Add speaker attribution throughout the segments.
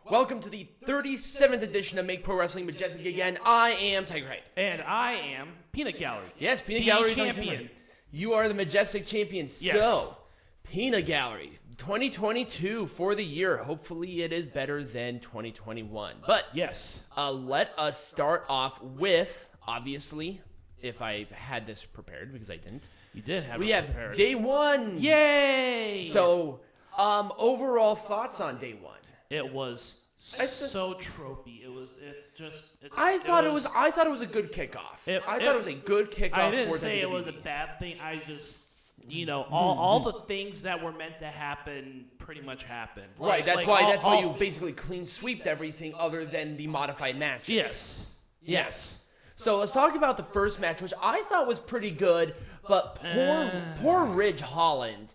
Speaker 1: Welcome to the 37th edition of Make Pro Wrestling Majestic again. I am Tiger Hype.
Speaker 2: And I am Peanut Gallery.
Speaker 1: Yes, Peanut Gallery
Speaker 2: champion.
Speaker 1: You are the Majestic champion.
Speaker 2: Yes.
Speaker 1: So, Peanut Gallery, 2022 for the year. Hopefully it is better than 2021. But
Speaker 2: yes,
Speaker 1: let us start off with, obviously, if I had this prepared, because I didn't.
Speaker 2: You did have
Speaker 1: We
Speaker 2: it
Speaker 1: have
Speaker 2: prepared.
Speaker 1: day one.
Speaker 2: Yay!
Speaker 1: So, overall thoughts on day one.
Speaker 2: It was so tropey.
Speaker 1: I thought it was a good kickoff. I thought it was a good kickoff.
Speaker 2: I didn't
Speaker 1: for
Speaker 2: say
Speaker 1: WWE.
Speaker 2: it was a bad thing. I just, all the things that were meant to happen pretty much happened.
Speaker 1: Right. That's why you basically clean sweeped everything other than the modified matches.
Speaker 2: Yes.
Speaker 1: So let's talk about the first match, which I thought was pretty good, but poor Ridge Holland.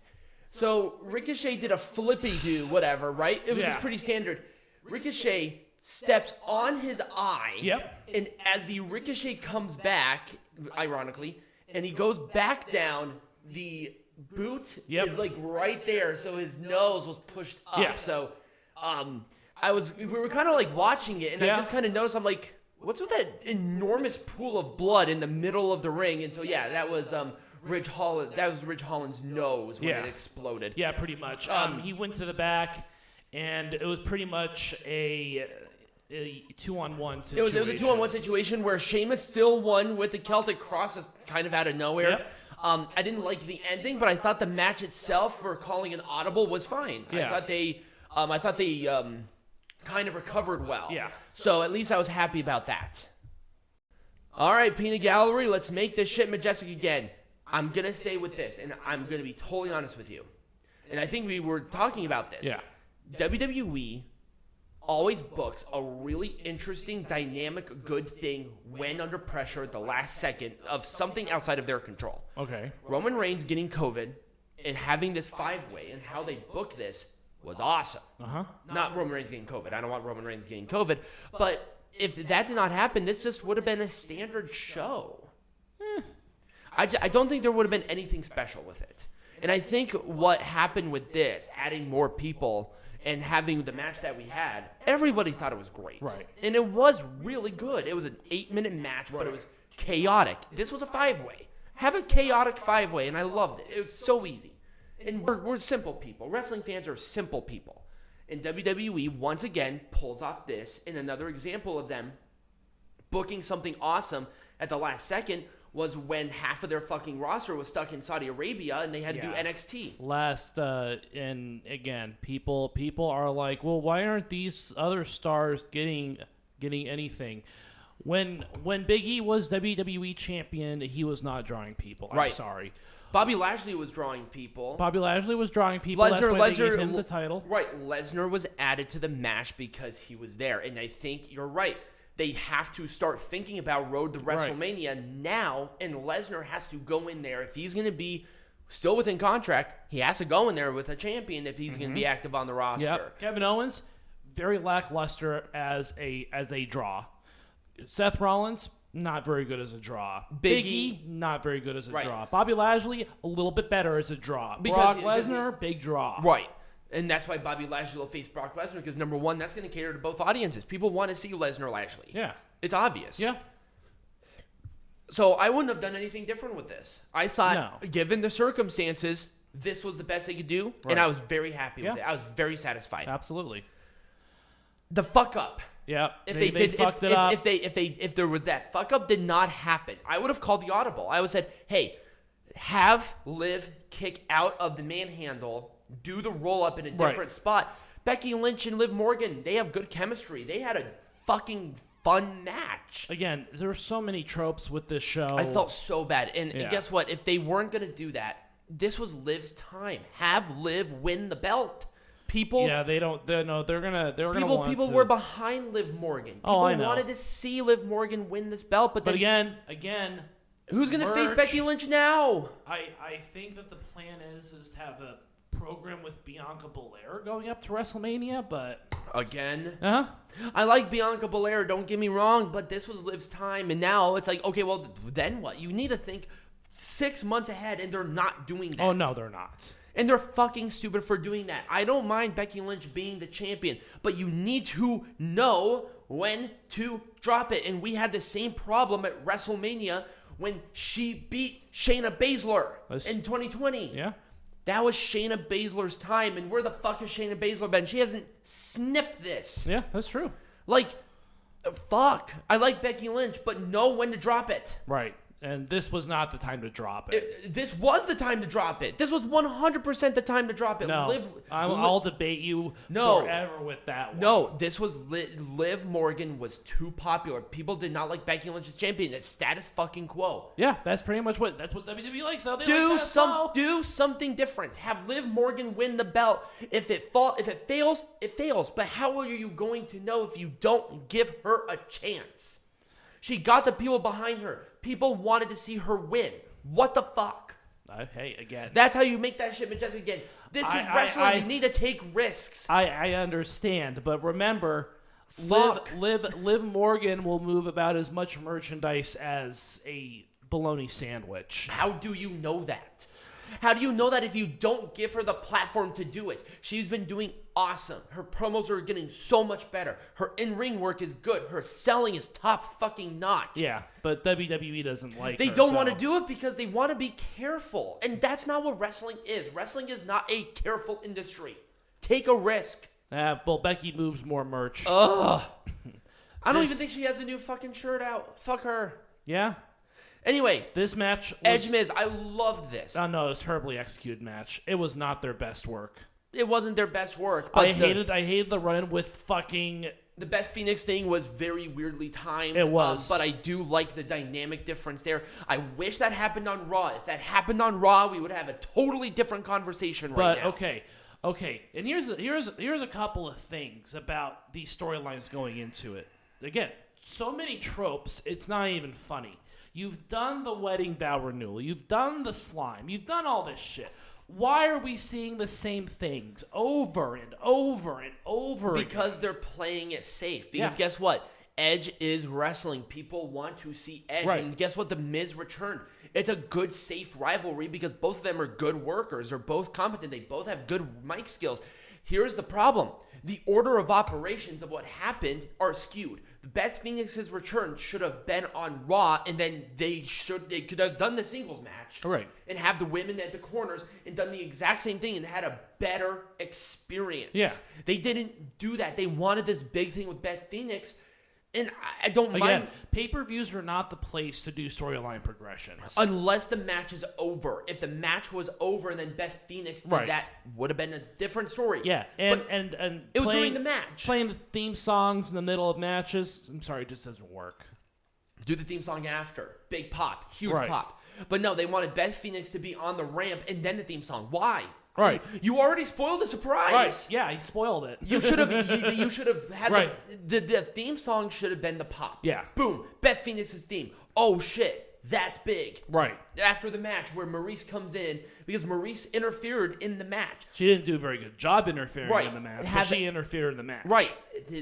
Speaker 1: So Ricochet did a flippy-do, whatever, right? It was just pretty standard. Ricochet steps on his eye.
Speaker 2: Yep.
Speaker 1: And as the Ricochet comes back, ironically, and he goes back down, the boot is like right there, so his nose was pushed up.
Speaker 2: Yeah.
Speaker 1: So we were kind of like watching it, and I just kind of noticed, I'm like, what's with that enormous pool of blood in the middle of the ring? And so that was Ridge Holland. That was Ridge Holland's nose when it exploded.
Speaker 2: Yeah, pretty much. He went to the back, and it was pretty much a 2-on-1 situation.
Speaker 1: It was a 2-on-1 situation where Sheamus still won with the Celtic Cross just kind of out of nowhere.
Speaker 2: Yep.
Speaker 1: I didn't like the ending, but I thought the match itself for calling an audible was fine.
Speaker 2: Yeah.
Speaker 1: I thought they kind of recovered well.
Speaker 2: Yeah.
Speaker 1: So at least I was happy about that. All right, Peanut Gallery, let's make this shit majestic again. I'm going to say with this, and I'm going to be totally honest with you, and I think we were talking about this.
Speaker 2: Yeah.
Speaker 1: WWE always books a really interesting, dynamic, good thing when under pressure at the last second of something outside of their control.
Speaker 2: Okay.
Speaker 1: Roman Reigns getting COVID and having this five-way and how they booked this was awesome.
Speaker 2: Uh-huh.
Speaker 1: Not Roman Reigns getting COVID. I don't want Roman Reigns getting COVID. But if that did not happen, this just would have been a standard show. I don't think there would have been anything special with it. And I think what happened with this, adding more people and having the match that we had, everybody thought it was great.
Speaker 2: Right.
Speaker 1: And it was really good. It was an 8-minute match, but it was chaotic. This was a 5-way. Have a chaotic 5-way, and I loved it. It was so easy. And we're simple people. Wrestling fans are simple people. And WWE, once again, pulls off this. And another example of them booking something awesome at the last second was when half of their fucking roster was stuck in Saudi Arabia and they had to do NXT.
Speaker 2: And again, people are like, well, why aren't these other stars getting anything? When Big E was WWE champion, he was not drawing people. I'm sorry.
Speaker 1: Bobby Lashley was drawing people.
Speaker 2: That's why they gave him the title.
Speaker 1: Right. Lesnar was added to the match because he was there. And I think you're right. They have to start thinking about Road to WrestleMania now, and Lesnar has to go in there. If he's going to be still within contract, he has to go in there with a champion if he's going to be active on the roster.
Speaker 2: Yep. Kevin Owens, very lackluster as a draw. Seth Rollins, not very good as a draw.
Speaker 1: Big
Speaker 2: E, not very good as a draw. Bobby Lashley, a little bit better as a draw. Brock Lesnar, big draw.
Speaker 1: Right. And that's why Bobby Lashley will face Brock Lesnar, because number one, that's going to cater to both audiences. People want to see Lesnar Lashley.
Speaker 2: Yeah.
Speaker 1: It's obvious.
Speaker 2: Yeah.
Speaker 1: So I wouldn't have done anything different with this. I thought, given the circumstances, this was the best they could do, and I was very happy with it. I was very satisfied.
Speaker 2: Absolutely.
Speaker 1: The fuck up.
Speaker 2: Yeah.
Speaker 1: If
Speaker 2: fucked it up.
Speaker 1: If there was that fuck up did not happen, I would have called the audible. I would have said, hey, have Liv kick out of the manhandle, do the roll-up in a different spot. Becky Lynch and Liv Morgan, they have good chemistry. They had a fucking fun match.
Speaker 2: Again, there were so many tropes with this show.
Speaker 1: I felt so bad. And guess what? If they weren't going to do that, this was Liv's time. Have Liv win the belt. People...
Speaker 2: Yeah, they don't... They're gonna want
Speaker 1: People
Speaker 2: to...
Speaker 1: were behind Liv Morgan. People
Speaker 2: I know.
Speaker 1: wanted to see Liv Morgan win this belt, but
Speaker 2: again...
Speaker 1: Who's going to face Becky Lynch now?
Speaker 2: I think that the plan is to have a program with Bianca Belair going up to WrestleMania, but...
Speaker 1: Again?
Speaker 2: Uh-huh.
Speaker 1: I like Bianca Belair, don't get me wrong, but this was Liv's time, and now it's like, okay, well, then what? You need to think 6 months ahead, and they're not doing that.
Speaker 2: Oh, no, they're not.
Speaker 1: And they're fucking stupid for doing that. I don't mind Becky Lynch being the champion, but you need to know when to drop it. And we had the same problem at WrestleMania when she beat Shayna Baszler in 2020.
Speaker 2: Yeah.
Speaker 1: That was Shayna Baszler's time, and where the fuck has Shayna Baszler been? She hasn't sniffed this.
Speaker 2: Yeah, that's true.
Speaker 1: Like, fuck. I like Becky Lynch, but know when to drop it.
Speaker 2: Right. And this was not the time to drop it.
Speaker 1: This was the time to drop it. This was 100% the time to drop it.
Speaker 2: No, I'll debate you forever with that one.
Speaker 1: No, this was Liv Morgan was too popular. People did not like Becky Lynch as champion. It's status fucking quo.
Speaker 2: Yeah, that's pretty much what WWE likes. They
Speaker 1: Do something different. Have Liv Morgan win the belt. If it fails, it fails. But how are you going to know if you don't give her a chance? She got the people behind her. People wanted to see her win. What the fuck?
Speaker 2: Hey, again.
Speaker 1: That's how you make that shit majestic again. This is wrestling. You need to take risks.
Speaker 2: I understand, but remember, Liv Morgan will move about as much merchandise as a bologna sandwich.
Speaker 1: How do you know that? How do you know that if you don't give her the platform to do it? She's been doing awesome. Her promos are getting so much better. Her in-ring work is good. Her selling is top fucking notch.
Speaker 2: Yeah, but WWE doesn't like
Speaker 1: They
Speaker 2: her,
Speaker 1: don't want to do it because they want to be careful. And that's not what wrestling is. Wrestling is not a careful industry. Take a risk.
Speaker 2: Well, Becky moves more merch.
Speaker 1: Ugh. I don't even think she has a new fucking shirt out. Fuck her.
Speaker 2: Yeah.
Speaker 1: Anyway,
Speaker 2: this match was,
Speaker 1: Edge Miz, I loved this.
Speaker 2: Oh no, it was a terribly executed match. It was not their best work.
Speaker 1: It wasn't their best work. But
Speaker 2: I hated the run-in with fucking...
Speaker 1: The Beth Phoenix thing was very weirdly timed.
Speaker 2: It was.
Speaker 1: But I do like the dynamic difference there. I wish that happened on Raw. If that happened on Raw, we would have a totally different conversation right now.
Speaker 2: Okay. And here's a couple of things about these storylines going into it. Again, so many tropes, it's not even funny. You've done the wedding vow renewal. You've done the slime. You've done all this shit. Why are we seeing the same things over and over and over again?
Speaker 1: Because they're playing it safe. Because guess what? Edge is wrestling. People want to see Edge.
Speaker 2: Right.
Speaker 1: And guess what? The Miz returned. It's a good, safe rivalry because both of them are good workers. They're both competent. They both have good mic skills. Here's the problem. The order of operations of what happened are skewed. Beth Phoenix's return should have been on Raw, and then they could have done the singles match.
Speaker 2: Right.
Speaker 1: And have the women at the corners and done the exact same thing and had a better experience.
Speaker 2: Yeah.
Speaker 1: They didn't do that. They wanted this big thing with Beth Phoenix. And I don't mind.
Speaker 2: Again, pay-per-views were not the place to do storyline progressions.
Speaker 1: Unless the match is over. If the match was over and then Beth Phoenix did that, would have been a different story.
Speaker 2: Yeah, and
Speaker 1: it was during the match.
Speaker 2: Playing the theme songs in the middle of matches, I'm sorry, it just doesn't work.
Speaker 1: Do the theme song after. Big pop. Huge
Speaker 2: Right.
Speaker 1: pop. But no, they wanted Beth Phoenix to be on the ramp and then the theme song. Why?
Speaker 2: Right.
Speaker 1: You already spoiled the surprise.
Speaker 2: Right. Yeah, he spoiled it.
Speaker 1: You should have had
Speaker 2: Right.
Speaker 1: the theme song should have been the pop.
Speaker 2: Yeah.
Speaker 1: Boom. Beth Phoenix's theme. Oh shit. That's big.
Speaker 2: Right.
Speaker 1: After the match where Maurice comes in because Maurice interfered in the match.
Speaker 2: She didn't do a very good job interfering
Speaker 1: Right.
Speaker 2: in the match, but she interfered in the match.
Speaker 1: Right.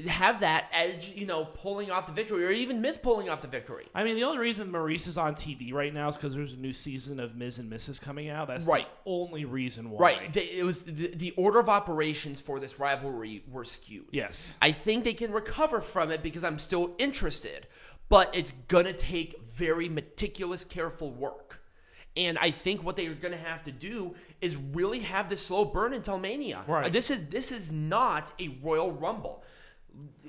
Speaker 1: Have that Edge, pulling off the victory or even Miz pulling off the victory.
Speaker 2: I mean, the only reason Maurice is on TV right now is because there's a new season of Miz and Mrs. coming out. That's
Speaker 1: right.
Speaker 2: the only reason why.
Speaker 1: Right. It was the order of operations for this rivalry were skewed.
Speaker 2: Yes.
Speaker 1: I think they can recover from it because I'm still interested, but it's going to take very meticulous, careful work. And I think what they're going to have to do is really have this slow burn until Mania.
Speaker 2: Right.
Speaker 1: This is not a Royal Rumble.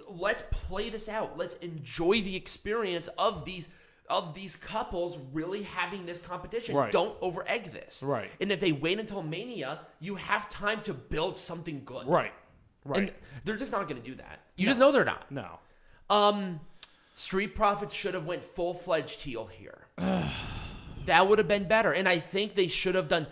Speaker 1: Let's play this out. Let's enjoy the experience of these couples really having this competition.
Speaker 2: Right.
Speaker 1: Don't over-egg this.
Speaker 2: Right.
Speaker 1: And if they wait until Mania, you have time to build something good.
Speaker 2: Right. Right.
Speaker 1: And they're just not going to do that. You just know they're not.
Speaker 2: No.
Speaker 1: Street Profits should have went full-fledged heel here. That would have been better. And I think they should have done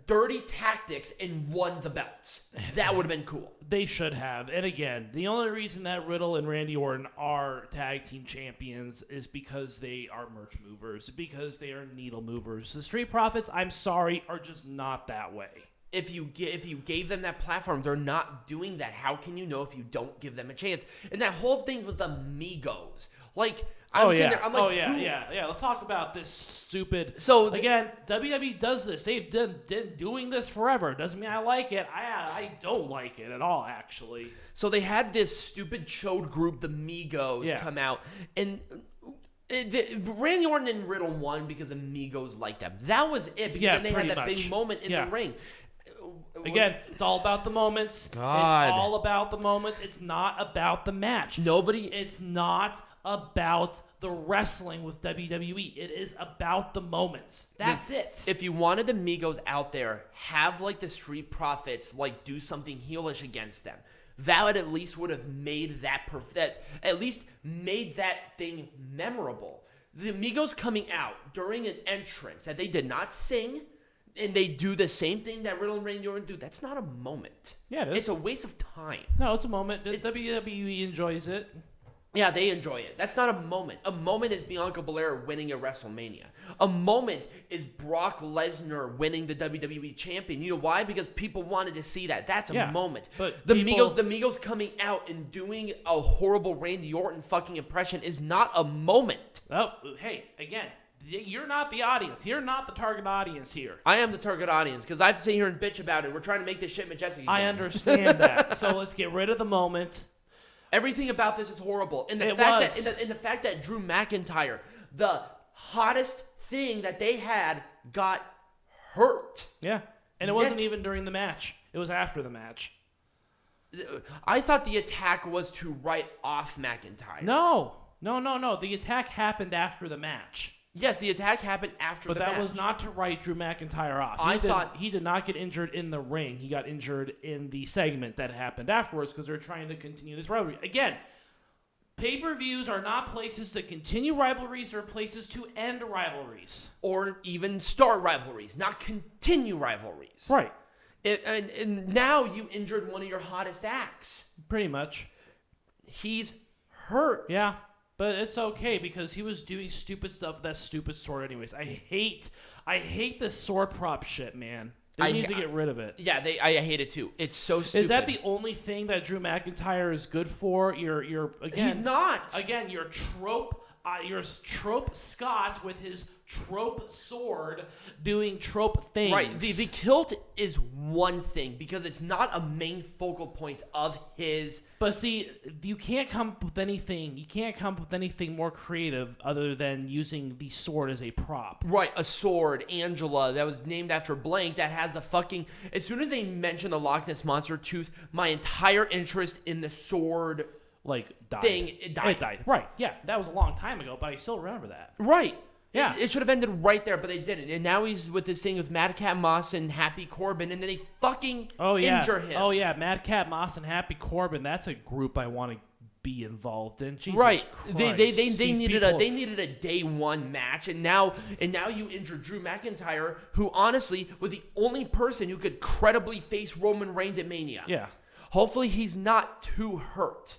Speaker 1: dirty tactics and won the belts. That would have been cool.
Speaker 2: They should have. And again, the only reason that Riddle and Randy Orton are tag team champions is because they are merch movers, because they are needle movers. The Street Profits, I'm sorry, are just not that way.
Speaker 1: if you gave them that platform. They're not doing that. How can you know if you don't give them a chance? And that whole thing was the Migos. Like, I'm sitting there, I'm like,
Speaker 2: yeah. Let's talk about this stupid.
Speaker 1: So
Speaker 2: again, WWE does this. They've been doing this forever. Doesn't mean I like it. I don't like it at all, actually.
Speaker 1: So they had this stupid chode group, the Migos, come out, and Randy Orton and Riddle won because the Migos liked them. That was it. Because then they had that big moment in the ring.
Speaker 2: Again, it's all about the moments.
Speaker 1: God.
Speaker 2: It's all about the moments. It's not about the match. It's not about the wrestling with WWE. It is about the moments. That's it.
Speaker 1: If you wanted the Migos out there, have like the Street Profits like do something heelish against them. That would at least have made made that thing memorable. The Migos coming out during an entrance that they did not sing, and they do the same thing that Riddle and Randy Orton do. That's not a moment.
Speaker 2: Yeah, it is.
Speaker 1: It's a waste of time.
Speaker 2: No, it's a moment. WWE enjoys it.
Speaker 1: Yeah, they enjoy it. That's not a moment. A moment is Bianca Belair winning at WrestleMania. A moment is Brock Lesnar winning the WWE champion. You know why? Because people wanted to see that. That's a moment.
Speaker 2: But
Speaker 1: the Migos coming out and doing a horrible Randy Orton fucking impression is not a moment.
Speaker 2: Oh, hey, again, you're not the audience. You're not the target audience here.
Speaker 1: I am the target audience because I have to sit here and bitch about it. We're trying to make this shit majestic again.
Speaker 2: I understand that. So let's get rid of the moment.
Speaker 1: Everything about this is horrible. And the fact that Drew McIntyre, the hottest thing that they had, got hurt.
Speaker 2: Yeah. And it wasn't even during the match. It was after the match.
Speaker 1: I thought the attack was to write off McIntyre.
Speaker 2: No. The attack happened after the match.
Speaker 1: Yes, the attack happened after the match.
Speaker 2: But that was not to write Drew McIntyre off. He did not get injured in the ring. He got injured in the segment that happened afterwards because they're trying to continue this rivalry. Again, pay-per-views are not places to continue rivalries. They're places to end rivalries.
Speaker 1: Or even start rivalries, not continue rivalries.
Speaker 2: Right.
Speaker 1: And now you injured one of your hottest acts.
Speaker 2: Pretty much.
Speaker 1: He's hurt.
Speaker 2: Yeah. But it's okay because he was doing stupid stuff with that stupid sword anyways. I hate the sword prop shit, man. They need to get rid of it.
Speaker 1: Yeah, I hate it too. It's so stupid.
Speaker 2: Is that the only thing that Drew McIntyre is good for? He's
Speaker 1: not.
Speaker 2: Again, your trope Scott with his trope sword doing trope things.
Speaker 1: Right. The kilt is one thing because it's not a main focal point of his.
Speaker 2: But see, you can't come up with anything. You can't come up with anything more creative other than using the sword as a prop.
Speaker 1: Right. A sword, Angela, that was named after blank, that has a fucking. As soon as they mention the Loch Ness Monster tooth, my entire interest in the sword.
Speaker 2: Died.
Speaker 1: It died.
Speaker 2: Right. Yeah, that was a long time ago, but I still remember that.
Speaker 1: Right.
Speaker 2: Yeah.
Speaker 1: It should have ended right there, but they didn't. And now he's with this thing with Madcap Moss and Happy Corbin, and then they fucking injure him.
Speaker 2: Oh, yeah. Madcap Moss and Happy Corbin. That's a group I want to be involved in. Jesus
Speaker 1: right.
Speaker 2: Christ.
Speaker 1: They needed a day one match, and now you injure Drew McIntyre, who honestly was the only person who could credibly face Roman Reigns at Mania.
Speaker 2: Yeah.
Speaker 1: Hopefully he's not too hurt.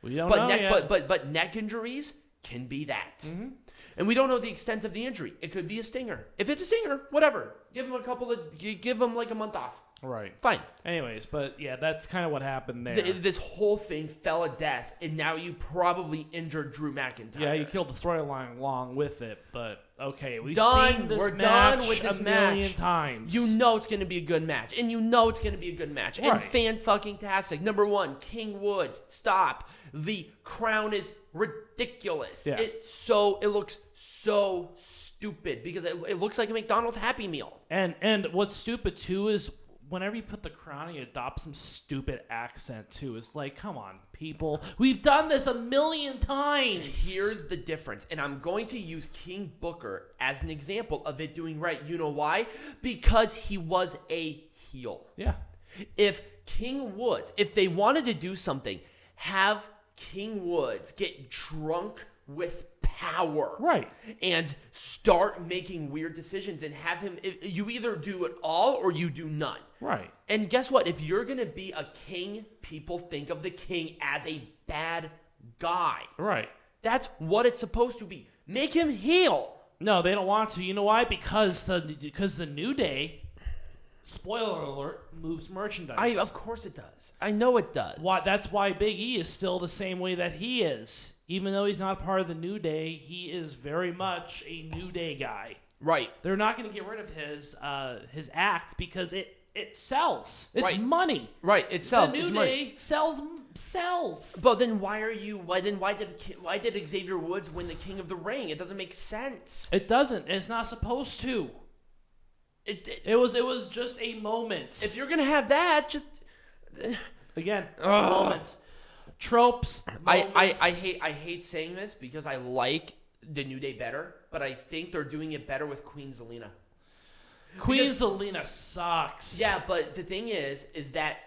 Speaker 2: We don't know yet.
Speaker 1: But neck injuries can be that. Mm-hmm. And we don't know the extent of the injury. It could be a stinger. If it's a stinger, whatever. Give him like a month off.
Speaker 2: Right.
Speaker 1: Fine.
Speaker 2: Anyways, but yeah, that's kind of what happened there.
Speaker 1: This whole thing fell a death, and now you probably injured Drew McIntyre.
Speaker 2: Yeah, you killed the storyline along with it, but okay, we're
Speaker 1: done with this match
Speaker 2: a million times.
Speaker 1: You know it's going to be a good match, and you know it's going to be a good match. Right. And fan-fucking-tastic. Number one, King Woods, stop. The crown is ridiculous.
Speaker 2: Yeah.
Speaker 1: It looks so stupid because it looks like a McDonald's Happy Meal.
Speaker 2: And what's stupid too is whenever you put the crown, you adopt some stupid accent too. It's like, come on, people. We've done this a million times.
Speaker 1: Here's the difference, and I'm going to use King Booker as an example of it doing right. You know why? Because he was a heel.
Speaker 2: Yeah.
Speaker 1: If King Woods, if they wanted to do something, have King Woods get drunk with power.
Speaker 2: Right.
Speaker 1: And start making weird decisions and have him, you either do it all or you do none.
Speaker 2: Right.
Speaker 1: And guess what? If you're going to be a king, people think of the king as a bad guy.
Speaker 2: Right.
Speaker 1: That's what it's supposed to be. Make him heel.
Speaker 2: No, they don't want to. You know why? Because the New Day spoiler alert, moves merchandise.
Speaker 1: Of course it does. I know it does.
Speaker 2: That's why Big E is still the same way that he is. Even though he's not part of the New Day, he is very much a New Day guy.
Speaker 1: Right.
Speaker 2: They're not going to get rid of his act because it sells. It's
Speaker 1: right.
Speaker 2: money.
Speaker 1: Right. It sells.
Speaker 2: The New
Speaker 1: it's
Speaker 2: Day
Speaker 1: money.
Speaker 2: sells.
Speaker 1: But then why did Xavier Woods win the King of the Ring? It doesn't make sense.
Speaker 2: It doesn't. It's not supposed to. It was just a moment.
Speaker 1: If you're gonna have that, just
Speaker 2: again moments, tropes. Moments.
Speaker 1: I hate saying this because I like the New Day better, but I think they're doing it better with Queen Zelina.
Speaker 2: Queen Zelina sucks.
Speaker 1: Yeah, but the thing is that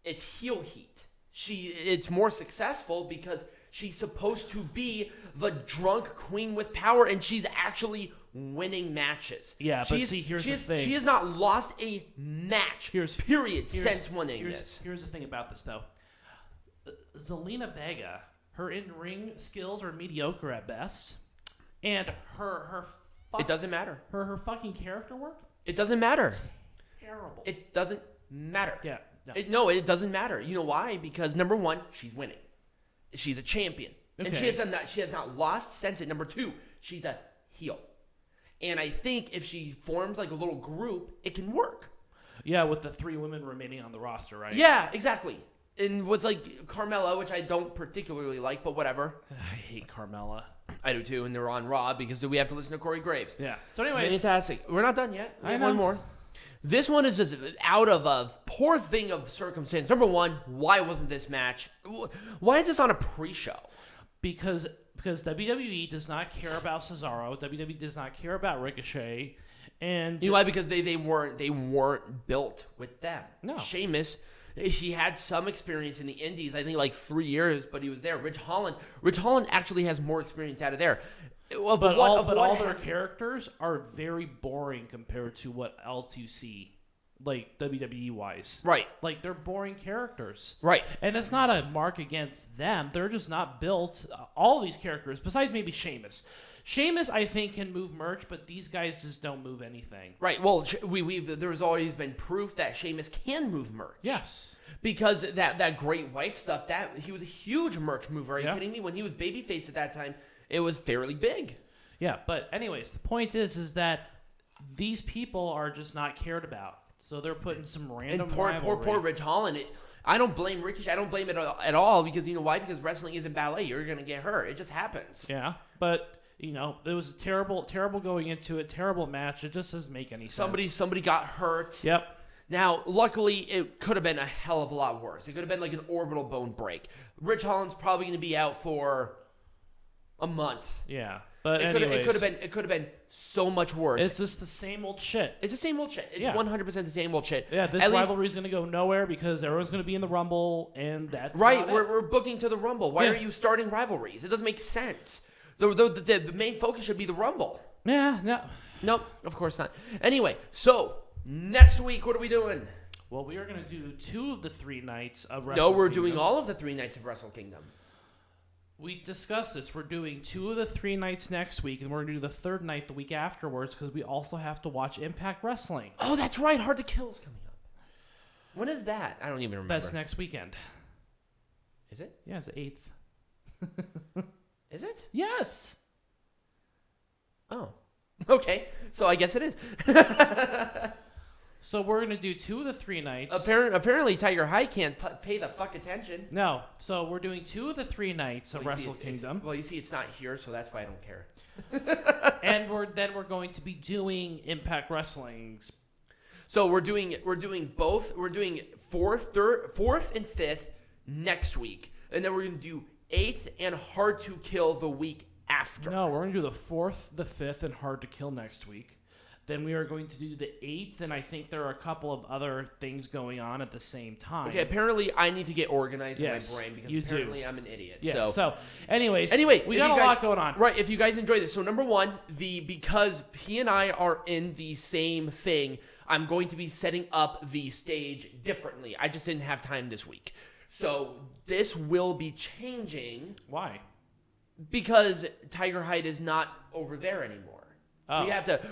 Speaker 1: it's heel heat. It's more successful because she's supposed to be the drunk queen with power, and she's actually winning matches.
Speaker 2: Yeah, but here's the thing.
Speaker 1: She has not lost a match, since winning this.
Speaker 2: Here's the thing about this, though. Zelina Vega, her in-ring skills are mediocre at best, and
Speaker 1: it doesn't matter.
Speaker 2: Her fucking character work?
Speaker 1: It doesn't matter.
Speaker 2: Terrible.
Speaker 1: It doesn't matter.
Speaker 2: Yeah.
Speaker 1: No, it doesn't matter. You know why? Because number one, she's winning. She's a champion.
Speaker 2: Okay.
Speaker 1: And she has not lost since it. Number two, she's a heel. And I think if she forms like a little group, it can work.
Speaker 2: Yeah, with the 3 women remaining on the roster, right?
Speaker 1: Yeah, exactly. And with like Carmella, which I don't particularly like, but whatever.
Speaker 2: I hate Carmella.
Speaker 1: I do too, and they're on Raw because we have to listen to Corey Graves.
Speaker 2: Yeah. So anyways.
Speaker 1: Fantastic. We're not done yet. We have
Speaker 2: I know.
Speaker 1: one more. This one is just out of a poor thing of circumstance. Number one, why wasn't this match? Why is this on a pre-show?
Speaker 2: Because WWE does not care about Cesaro. WWE does not care about Ricochet. And
Speaker 1: you know why? Because they weren't built with them.
Speaker 2: No.
Speaker 1: Sheamus, he had some experience in the Indies. I think like 3 years, but he was there. Rich Holland actually has more experience out of there.
Speaker 2: But all their characters are very boring compared to what else you see, like WWE wise.
Speaker 1: Right.
Speaker 2: Like they're boring characters.
Speaker 1: Right.
Speaker 2: And it's not a mark against them. They're just not built. All these characters, besides maybe Sheamus. Sheamus, I think, can move merch, but these guys just don't move anything.
Speaker 1: Right. Well, there's always been proof that Sheamus can move merch.
Speaker 2: Yes.
Speaker 1: Because that Great White stuff, he was a huge merch mover. Are you kidding me? When he was babyface at that time, it was fairly big.
Speaker 2: Yeah, but anyways, the point is that these people are just not cared about. So they're putting some random
Speaker 1: poor Rich Holland. I don't blame Ricochet. I don't blame it at all because you know why? Because wrestling isn't ballet. You're going to get hurt. It just happens.
Speaker 2: Yeah, but you know, it was terrible going into it. Terrible match. It just doesn't make any sense.
Speaker 1: Somebody got hurt.
Speaker 2: Yep.
Speaker 1: Now, luckily, it could have been a hell of a lot worse. It could have been like an orbital bone break. Rich Holland's probably going to be out for a month.
Speaker 2: Yeah, but
Speaker 1: it could have been so much worse.
Speaker 2: It's just the same old shit.
Speaker 1: It's the same old shit. It's 100% the same old shit.
Speaker 2: Yeah, this rivalry is going to go nowhere because everyone's going to be in the Rumble, and that's
Speaker 1: right. We're booking to the Rumble. Why are you starting rivalries? It doesn't make sense. The main focus should be the Rumble.
Speaker 2: Yeah, no.
Speaker 1: Nope, of course not. Anyway, so next week, what are we doing?
Speaker 2: Well, we are going to do 2 of the 3 nights of Wrestle
Speaker 1: No, we're
Speaker 2: Kingdom.
Speaker 1: doing all of the 3 nights of Wrestle Kingdom.
Speaker 2: We discussed this. We're doing 2 of the 3 nights next week, and we're going to do the 3rd night the week afterwards because we also have to watch Impact Wrestling.
Speaker 1: Oh, that's right. Hard to Kill's coming up. When is that? I don't even remember.
Speaker 2: That's next weekend.
Speaker 1: Is it?
Speaker 2: Yeah, it's the 8th.
Speaker 1: Is it?
Speaker 2: Yes.
Speaker 1: Oh. Okay. So I guess it is.
Speaker 2: So we're going to do 2 of the 3 nights.
Speaker 1: Apparently Tiger High can't pay the fuck attention.
Speaker 2: No. So we're doing 2 of the 3 nights of Wrestle Kingdom.
Speaker 1: Well, you see, it's not here, so that's why I don't care.
Speaker 2: And we're going to be doing Impact Wrestling's.
Speaker 1: So we're doing both. We're doing 4th and 5th next week, and then we're going to do 8th and Hard to Kill the week after.
Speaker 2: No, we're going to do the 4th, the 5th, and Hard to Kill next week. Then we are going to do the 8th, and I think there are a couple of other things going on at the same time.
Speaker 1: Okay, apparently I need to get organized in my brain because
Speaker 2: apparently
Speaker 1: I'm an idiot.
Speaker 2: Yeah, so anyways, we got a lot going on.
Speaker 1: Right, if you guys enjoy this. So number one, because he and I are in the same thing, I'm going to be setting up the stage differently. I just didn't have time this week. So this will be changing.
Speaker 2: Why?
Speaker 1: Because Tiger Hyde is not over there anymore.
Speaker 2: Oh.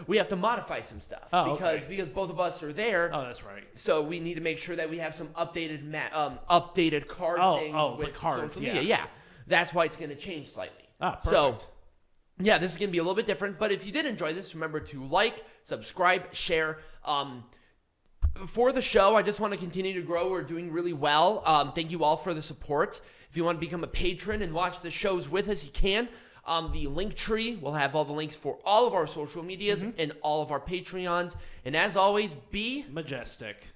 Speaker 1: We have to modify some stuff because both of us are there.
Speaker 2: Oh, that's right.
Speaker 1: So we need to make sure that we have some updated card things with
Speaker 2: the cards,
Speaker 1: social media. Yeah, that's why it's going to change slightly.
Speaker 2: Perfect.
Speaker 1: So, yeah, this is going to be a little bit different. But if you did enjoy this, remember to like, subscribe, share. For the show, I just want to continue to grow. We're doing really well. Thank you all for the support. If you want to become a patron and watch the shows with us, you can. The link tree will have all the links for all of our social medias and all of our Patreons. And as always, be
Speaker 2: majestic.